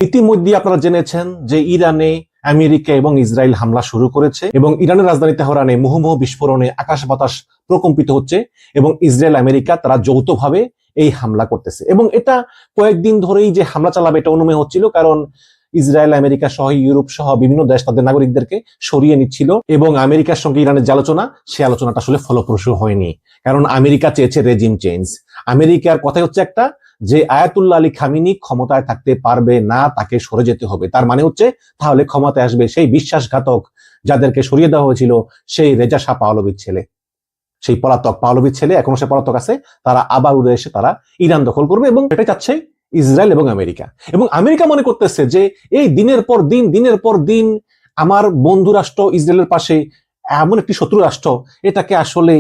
ইতিমধ্যে আপনারা জেনেছেন যে ইরানে আমেরিকা এবং ইসরায়েল হামলা শুরু করেছে এবং ইরানের রাজধানী তেহরানে মুহুর্মুহু বিস্ফোরণে আকাশ বাতাস প্রকম্পিত হচ্ছে এবং ইসরায়েল আমেরিকা তারা যৌথভাবে এই হামলা করতেছে এবং এটা কয়েকদিন ধরেই যে হামলা চালাবে এটা অনুমেয় হচ্ছিল, কারণ ইসরায়েল আমেরিকা সহ ইউরোপ সহ বিভিন্ন দেশ তাদের নাগরিকদেরকে সরিয়ে নিচ্ছিল এবং আমেরিকার সঙ্গে ইরানের যে আলোচনা, সে আলোচনাটা আসলে ফলপ্রসূ হয়নি, কারণ আমেরিকা চেয়েছে রেজিম চেঞ্জ। আমেরিকার কথাই হচ্ছে একটা, যে আয়াতুল্লাহ আলী খামিনি ক্ষমতায় থাকতে পারবে না, তাকে সরে যেতে হবে। তার মানে হচ্ছে তাহলে ক্ষমতায় আসবে সেই বিশ্বাসঘাতক যাদেরকে সরিয়ে দেওয়া হয়েছিল, সেই রেজা শাহ পাহলভির ছেলে, সেই পলাতক পাহলভির ছেলে, এখনো সে পলাতক আছে। তারা আবার উড়ে এসে তারা ইরান দখল করবে এবং এটাই চাচ্ছে ইসরায়েল এবং আমেরিকা। এবং আমেরিকা মনে করতেছে যে এই দিনের পর দিন আমার বন্ধু রাষ্ট্র ইসরায়েলের পাশে এমন একটি শত্রু রাষ্ট্র, এটাকে আসলে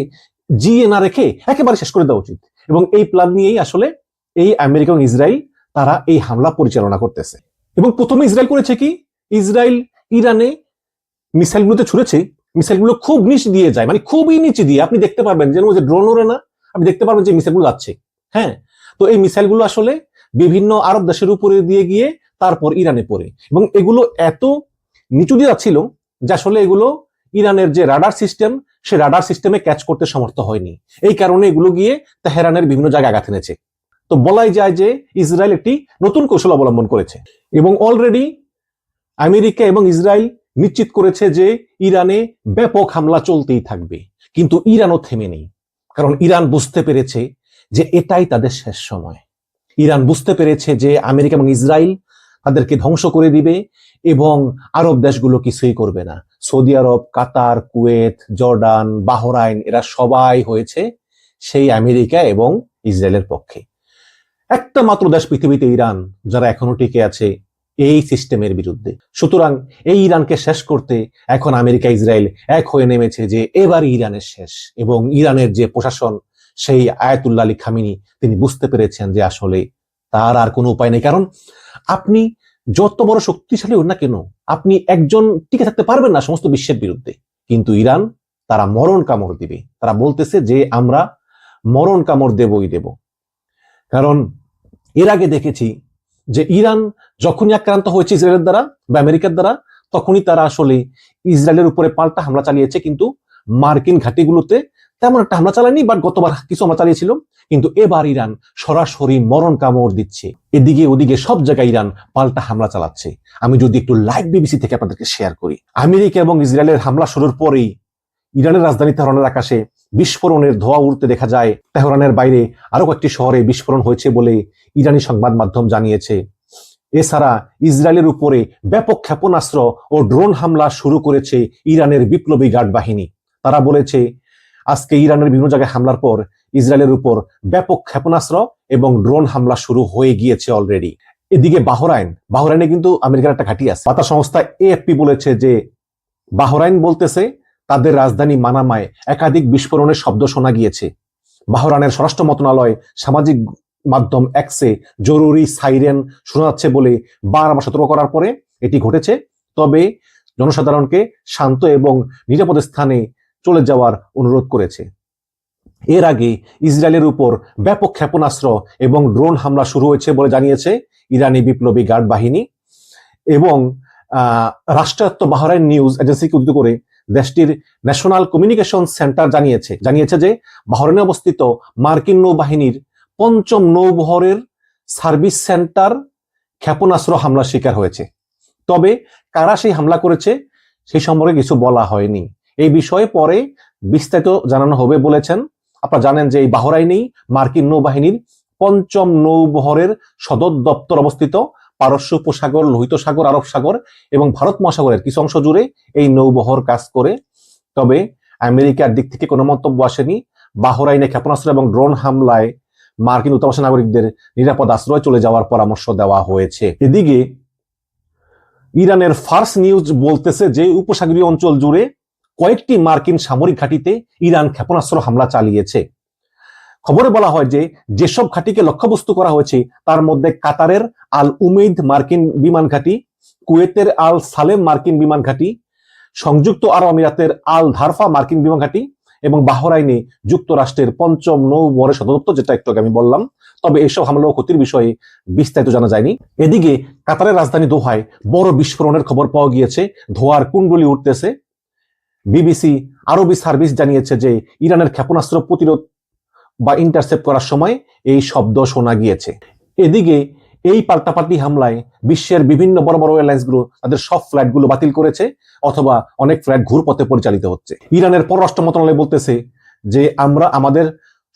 জিয়ে না রেখে একেবারে শেষ করে দেওয়া উচিত। এবং এই প্ল্যান নিয়েই আসলে এই আমেরিকা এবং ইসরায়েল তারা এই হামলা পরিচালনা করতেছে। এবং প্রথমে ইসরায়েল করেছে কি, ইসরায়েল ইরানে মিসাইলগুলোতে ছুড়েছে, মিসাইলগুলো খুব নিচ দিয়ে যায়, মানে খুবই নিচে দিয়ে, আপনি দেখতে পারবেন যেন যে ড্রোন ওড়ে না, আপনি দেখতে পারবেন যে মিসাইলগুলো যাচ্ছে। হ্যাঁ, তো এই মিসাইলগুলো আসলে বিভিন্ন আরব দেশের উপরে দিয়ে গিয়ে তারপর ইরানে পড়ে এবং এগুলো এত নিচু দিয়ে যাচ্ছিল যে আসলে এগুলো ইরানের যে রাডার সিস্টেম, সে রাডার সিস্টেমে ক্যাচ করতে সমর্থ হয়নি। এই কারণে এগুলো গিয়ে তেহরানের বিভিন্ন জায়গায় আঘাত এনেছে। তো বলাই যায় যে ইসরায়েল একটি নতুন কৌশল অবলম্বন করেছে এবং অলরেডি আমেরিকা এবং ইসরায়েল নিশ্চিত করেছে যে ইরানে ব্যাপক হামলা চলতেই থাকবে। কিন্তু ইরানও থেমে নেই, কারণ ইরান বুঝতে পেরেছে যে এটাই তাদের শেষ সময়। ইরান বুঝতে পেরেছে যে আমেরিকা এবং ইসরায়েল তাদেরকে ধ্বংস করে দিবে এবং আরব দেশগুলো কিছুই করবে না। সৌদি আরব, কাতার, কুয়েত, জর্ডান, বাহরাইন, এরা সবাই হয়েছে সেই আমেরিকা এবং ইসরায়েলের পক্ষে। একটা মাত্র দেশ পৃথিবীতে ইরান, যারা এখনো টিকে আছে এই সিস্টেমের বিরুদ্ধে। সুতরাং এই ইরানকে শেষ করতে এখন আমেরিকা ইসরায়েল এক হয়ে নেমেছে যে এবার ইরানের শেষ। এবং ইরানের যে প্রশাসন, সেই আয়াতুল্লাহ আলী খামিনি, তিনি বুঝতে পেরেছেন যে আসলে তার আর কোনো উপায় নেই। কারণ আপনি যত বড় শক্তিশালী হন না কেন, আপনি একজন টিকে থাকতে পারবেন না সমস্ত বিশ্বের বিরুদ্ধে। কিন্তু ইরান, তারা মরণ কামড় দিবে। তারা বলতেছে যে আমরা মরণ কামড় দেবই দেব। কারণ এর আগে দেখেছি যে ইরান যখনই আক্রান্ত হয়েছে ইসরায়েলের দ্বারা বা আমেরিকার দ্বারা, তখনই তারা আসলে ইসরায়েলের উপরে পাল্টা হামলা চালিয়েছে, কিন্তু মার্কিন ঘাঁটিগুলোতে তেমন একটা হামলা চালায়নি। বাট গতবার কিছু হামলা চালিয়েছিল, কিন্তু এবার ইরান সরাসরি মরণ কামড় দিচ্ছে। এদিকে ওদিকে সব জায়গায় ইরান পাল্টা হামলা চালাচ্ছে। আমি যদি একটু লাইভ বিবিসি থেকে আপনাদেরকে শেয়ার করি, আমেরিকা এবং ইসরায়েলের হামলা শুরুর পরেই ইরানের রাজধানী তেহরানের আকাশে বিস্ফোরণের ধোঁয়া উড়তে দেখা যায়। তেহরানের বাইরে আরো কয়েকটি শহরে বিস্ফোরণ হয়েছে বলে ইরানি সংবাদ মাধ্যম জানিয়েছে। এছাড়া ইসরায়েলের উপরে ব্যাপক ক্ষেপণাস্ত্র ও ড্রোন হামলা শুরু করেছে ইরানের বিপ্লবী গার্ড বাহিনী। তারা বলেছে আজকে ইরানের বিভিন্ন জায়গায় হামলার পর ইসরায়েলের উপর ব্যাপক ক্ষেপণাস্ত্র এবং ড্রোন হামলা শুরু হয়ে গিয়েছে অলরেডি। এদিকে বাহরাইনে কিন্তু আমেরিকার একটা ঘাঁটি আছে। বার্তা সংস্থা এএফপি বলেছে যে বাহরাইন বলতেছে তাদের রাজধানী মানামায় একাধিক বিস্ফোরণের শব্দ শোনা গিয়েছে। বাহরাইনের স্বরাষ্ট্র মন্ত্রণালয় সামাজিক মাধ্যম এক্সে জরুরি সাইরেন শোনা যাচ্ছে বলে বারবার সতর্ক করার পরে এটি ঘটেছে। তবে জনসাধারণকে শান্ত এবং নিরাপদ স্থানে চলে যাওয়ার অনুরোধ করেছে। এর আগে ইসরায়েলের উপর ব্যাপক ক্ষেপণাস্ত্র এবং ড্রোন হামলা শুরু হয়েছে বলে জানিয়েছে ইরানি বিপ্লবী গার্ড বাহিনী। এবং রাষ্ট্রায়ত্ত বাহরাইন নিউজ এজেন্সিকে উদ্ধৃত করে দেশটির ন্যাশনাল কমিউনিকেশন সেন্টার জানিয়েছে যে বাহরাইনে অবস্থিত মার্কিন নৌবাহিনীর ৫ম নৌবহরের সার্ভিস সেন্টার ক্ষেপণাস্ত্র হামলার শিকার হয়েছে। তবে কারা সেই হামলা করেছে সেই সম্পর্কে কিছু বলা হয়নি। এই বিষয়ে পরে বিস্তারিত জানানো হবে বলেছেন। আপনারা জানেন যে এই বাহরাইনেই মার্কিন নৌবাহিনীর ৫ম নৌবহরের সদর দপ্তর অবস্থিত। পারস্য উপসাগর, লোহিত সাগর, আরব সাগর এবং ভারত মহাসাগরের কিছু অংশ জুড়ে এই নৌবহর কাজ করে। তবে আমেরিকার দিক থেকে কোনো মন্তব্য আসেনি। বাহরাইনে ক্ষেপণাস্ত্র এবং ড্রোন হামলায় মার্কিন দূতাবাসের নাগরিকদের নিরাপদ আশ্রয় চলে যাওয়ার পরামর্শ দেওয়া হয়েছে। এদিকে ইরানের ফার্স নিউজ বলতেছে যে উপসাগরীয় অঞ্চল জুড়ে কয়েকটি মার্কিন সামরিক ঘাঁটিতে ইরান ক্ষেপণাস্ত্র হামলা চালিয়েছে। খবরে বলা হয় যে যেসব ঘাঁটিকে লক্ষ্যবস্তু করা হয়েছে তার মধ্যে কাতারের আল উমেইদ মার্কিন বিমান ঘাঁটি, কুয়েতের আল সালেম মার্কিন বিমান ঘাঁটি, সংযুক্ত আরব আমিরাতের আল ধারফা মার্কিন বিমান ঘাঁটি এবং বাহরাইনে যুক্তরাষ্ট্রের ৫ম নৌবহরের সদর দপ্তর, যেটা একটু আগে আমি বললাম। তবে এসব হামলা ও ক্ষতির বিষয়ে বিস্তারিত জানা যায়নি। এদিকে কাতারের রাজধানী দোহায় বড় বিস্ফোরণের খবর পাওয়া গিয়েছে, ধোঁয়ার কুণ্ডলি উঠতেছে। বিবিসি আরবি সার্ভিস জানিয়েছে যে ইরানের ক্ষেপণাস্ত্র প্রতিরোধ বা ইন্টারসেপ্ট করার সময় এই শব্দ শোনা গিয়েছে। এদিকে এই পাল্টাপাল্টি হামলায় বিশ্বের বিভিন্ন বড় বড় এয়ারলাইন্সগুলো তাদের সব ফ্লাইটগুলো বাতিল করেছে, অথবা অনেক ফ্লাইট ঘুরপথে পরিচালিত হচ্ছে। ইরানের পররাষ্ট্র মন্ত্রণালয় বলতেছে যে আমরা আমাদের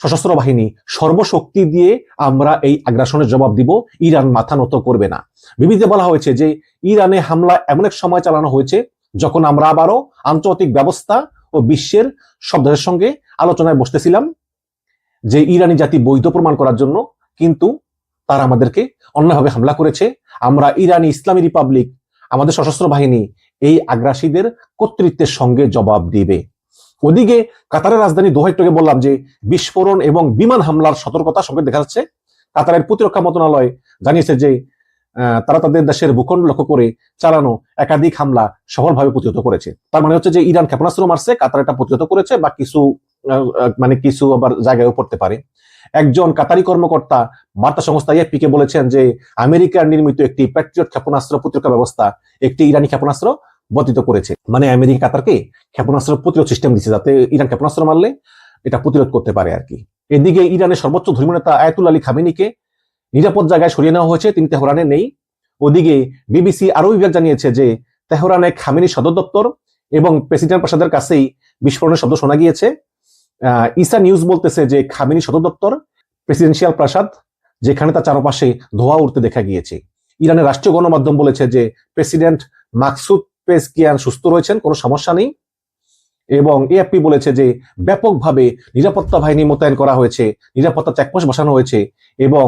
সশস্ত্র বাহিনী সর্বশক্তি দিয়ে আমরা এই আগ্রাসনের জবাব দিব, ইরান মাথা নত করবে না। বিবিসিতে বলা হয়েছে যে ইরানে হামলা এমন এক সময় চালানো হয়েছে যখন আমরা আবারও আন্তর্জাতিক ব্যবস্থা ও বিশ্বের সব দেশের সঙ্গে আলোচনায় বসতেছিলাম যে ইরানি জাতি বৈধ প্রমাণ করার জন্য, কিন্তু তারা আমাদেরকে অন্যভাবে হামলা করেছে। আমরা ইরানি ইসলামী রিপাবলিক, আমাদের সশস্ত্র বাহিনী এই আগ্রাসীদের কর্তৃত্বের সঙ্গে জবাব দিবে। ওদিকে কাতারের রাজধানী দোহা, একটু আগে বললাম যে বিস্ফোরণ এবং বিমান হামলার সতর্কতা সঙ্গে দেখা যাচ্ছে। কাতারের প্রতিরক্ষা মন্ত্রণালয় জানিয়েছে যে তারা তাদের দেশের ভূখণ্ড লক্ষ্য করে চালানো একাধিক হামলা সফলভাবে প্রতিহত করেছে। তার মানে হচ্ছে যে ইরান ক্ষেপণাস্ত্র মারছে, কাতার এটা প্রতিহত করেছে, বা কিছু আবার জায়গায়ও পড়তে পারে। একজন কাতারি কর্মকর্তা বার্তা সংস্থা এএফপি কে বলেছেন যে আমেরিকার নির্মিত একটি প্যাট্রিয়ট ক্ষেপণাস্ত্র প্রতিরক্ষা ব্যবস্থা একটি ইরানি ক্ষেপণাস্ত্র বর্ধিত করেছে। মানে আমেরিকা কাতারকে ক্ষেপণাস্ত্র প্রতিরোধ সিস্টেম দিচ্ছে, যাতে ইরান ক্ষেপণাস্ত্র মারলে এটা প্রতিরোধ করতে পারে আর কি। এদিকে ইরানের সর্বোচ্চ ধর্মীয় নেতা আয়াতুল্লাহ আলী খামেনিকে নিরাপদ জায়গায় সরিয়ে নেওয়া হয়েছে, তিনি তেহরানে নেই। ওদিকে বিবিসি আরো বিভাগ জানিয়েছে যে তেহরানে খামেনি সদর দপ্তর এবং প্রেসিডেন্ট প্রাসাদের কাছেই বিস্ফোরণের শব্দ শোনা গিয়েছে। ইসা নিউজ বলতেছে যে খামেনি সদর দপ্তর, প্রেসিডেন্সিয়াল প্রাসাদ, যেখানে তার চারপাশে ধোঁয়া উঠতে দেখা গিয়েছে। ইরানের রাষ্ট্রীয় গণমাধ্যম বলেছে যে প্রেসিডেন্ট মাকসুদ পেজকিয়ান সুস্থ রয়েছেন, কোনো সমস্যা নেই। এবং এএফপি বলেছে যে ব্যাপকভাবে নিরাপত্তা বাহিনী মোতায়েন করা হয়েছে, নিরাপত্তা চেকপোস্ট বসানো হয়েছে এবং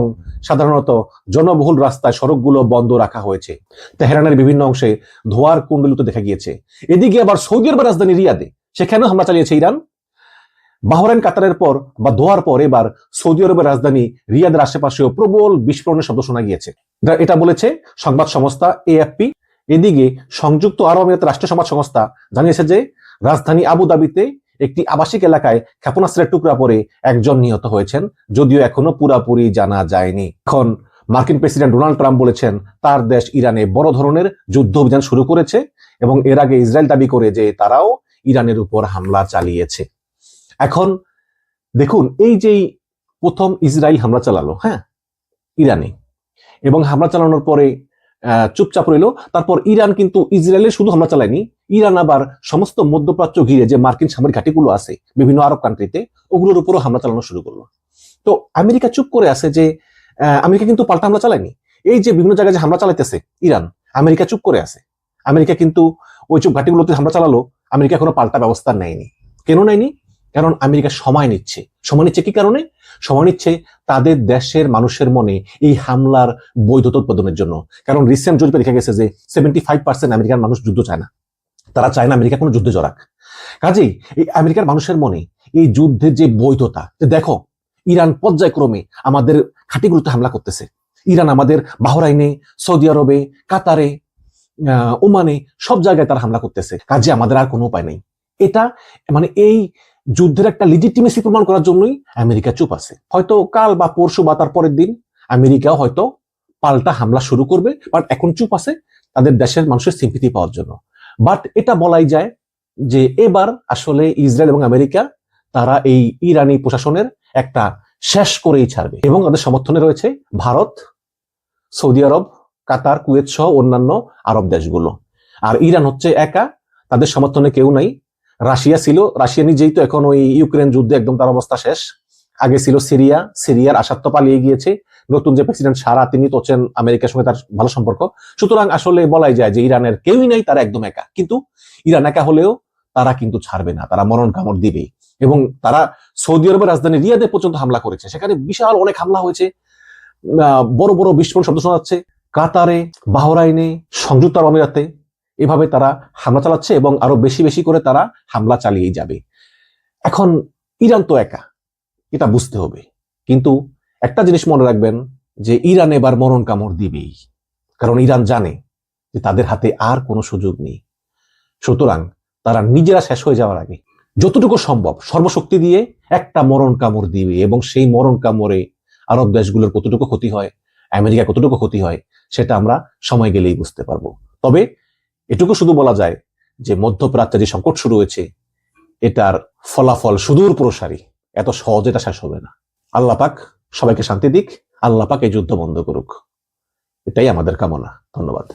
সাধারণত জনবহুল রাস্তায় সড়কগুলো বন্ধ রাখা হয়েছে। তেহরানের বিভিন্ন অংশে ধোঁয়ার কুণ্ডলিত দেখা গিয়েছে। এদিকে আবার সৌদি আরবের রাজধানী রিয়াদে, সেখানেও হামলা চালিয়েছে ইরান। বাহরাইন কাতারের পর বা ধোয়ার পর এবার সৌদি আরবের রাজধানী রিয়াদের আশেপাশেও প্রবল বিস্ফোরণের শব্দ শোনা গিয়েছে, এটা বলেছে সংবাদ সংস্থা এএফপি। এদিকে সংযুক্ত আরব আমিরাতের রাষ্ট্রীয় সংবাদ সংস্থা জানিয়েছে যে রাজধানী আবু দাবিতে একটি আবাসিক এলাকায় ক্ষেপণাস্ত্রের টুকরা পড়ে একজন নিহত হয়েছেন, যদিও এখনো পুরাপুরি জানা যায়নি। এখন মার্কিন প্রেসিডেন্ট ডোনাল্ড ট্রাম্প বলেছেন তার দেশ ইরানে বড় ধরনের যুদ্ধ অভিযান শুরু করেছে এবং এর আগে ইসরায়েল দাবি করে যে তারাও ইরানের উপর হামলা চালিয়েছে। এখন দেখুন, এই যে প্রথম ইসরায়েল হামলা চালালো ইরানে, এবং হামলা চালানোর পরে চুপচাপ রইল। তারপর ইরান কিন্তু ইসরায়েলের শুধু হামলা চালায়নি, ইরান আবার সমস্ত মধ্যপ্রাচ্য ঘিরে যে মার্কিন সামরিক ঘাঁটিগুলো আছে বিভিন্ন আরব কান্ট্রিতে, ওগুলোর উপরও হামলা চালানো শুরু করলো। তো আমেরিকা চুপ করে আছে যে আমেরিকা কিন্তু পাল্টা হামলা চালায়নি। এই যে বিভিন্ন জায়গায় যে হামলা চালাইতেছে ইরান, আমেরিকা চুপ করে আছে। আমেরিকা কিন্তু ওই চুপ ঘাঁটিগুলোতে হামলা চালালো, আমেরিকা কোনো পাল্টা ব্যবস্থা নেয়নি। কেন নেয়নি? কারণ আমেরিকা সময় নিচ্ছে। সময় নিচ্ছে কি কারণে? সময় নিচ্ছে তাদের দেশের মানুষের মনে এই হামলার বৈধতা উৎপাদনের জন্য। কারণ রিসেন্ট জরিপে দেখা গেছে যে 75% আমেরিকার মানুষ যুদ্ধ চায় না, তারা চায় না আমেরিকা কোনো যুদ্ধে জড়াক। কাজেই এই আমেরিকার মানুষের মনে এই যুদ্ধের যে বৈধতা, যে দেখো ইরান পর্যায়ক্রমে আমাদের ঘাঁটিগুলোতে হামলা করতেছে, ইরান আমাদের বাহরাইনে, সৌদি আরবে, কাতারে, ওমানে সব জায়গায় তারা হামলা করতেছে, কাজে আমাদের আর কোনো উপায় নেই। এটা মানে এই যুদ্ধের একটা লিজিটিমেসি প্রমাণ করার জন্যই আমেরিকা চুপ আছে। হয়তো কাল বা পরশু বা তার পরের দিন আমেরিকাও হয়তো পাল্টা হামলা শুরু করবে, বাট এখন চুপ আছে তাদের দেশের মানুষের সিম্পিতি পাওয়ার জন্য। বাট এটা বলাই যায় যে এবার আসলে ইসরায়েল এবং আমেরিকা তারা এই ইরানি প্রশাসনের একটা শেষ করেই ছাড়বে, এবং তাদের সমর্থনে রয়েছে ভারত, সৌদি আরব, কাতার, কুয়েত সহ অন্যান্য আরব দেশগুলো। আর ইরান হচ্ছে একা, তাদের সমর্থনে কেউ নাই। রাশিয়া ছিল, রাশিয়া নিজেই তো এখন ওই ইউক্রেন যুদ্ধে একদম তার অবস্থা শেষ। আগে ছিল সিরিয়া, সিরিয়ার আসাদ তো পালিয়ে গিয়েছে। নতুন যে প্রেসিডেন্ট সারা, তিনি তো হচ্ছেন আমেরিকার সঙ্গে তার ভালো সম্পর্ক। সুতরাং আসলে বলাই যায় যে ইরানের কেউই নাই, তারা একদম একা। কিন্তু ইরান একা হলেও তারা কিন্তু ছাড়বে না, তারা মরণ কামড় দিবেই। এবং তারা সৌদি আরবের রাজধানী রিয়াদে পর্যন্ত হামলা করেছে, সেখানে বিশাল অনেক হামলা হয়েছে, বড় বড় বিস্ফোরণ শব্দ শোনা যাচ্ছে। কাতারে, বাহরাইনে, সংযুক্ত আরব আমিরাতে এভাবে তারা হামলা চালাচ্ছে এবং আরো বেশি বেশি করে তারা হামলা চালিয়ে যাবে। এখন ইরান তো একা, এটা বুঝতে হবে। কিন্তু একটা জিনিস মনে রাখবেন যে ইরান এবার মরণ কামড় দিবেই, কারণ ইরান জানে যে তাদের হাতে আর কোনো সুযোগ নেই। সুতরাং তারা নিজেরা শেষ হয়ে যাওয়ার আগে যতটুকু সম্ভব সর্বশক্তি দিয়ে একটা মরণ কামড় দিবে, এবং সেই মরণ কামড়ে আরব দেশগুলোর কতটুকু ক্ষতি হয়, আমেরিকা কতটুকু ক্ষতি হয়, সেটা আমরা সময় গেলেই বুঝতে পারবো। তবে এটুকু শুধু বলা যায় যে মধ্যপ্রাচ্যে যে সংকট শুরু হয়েছে, এটার ফলাফল সুদূর প্রসারী, এত সহজে এটা শেষ হবে না। আল্লাহ পাক সবাইকে শান্তি দিক, আল্লাহ পাক এই যুদ্ধ বন্ধ করুক, এটাই আমাদের কামনা। ধন্যবাদ।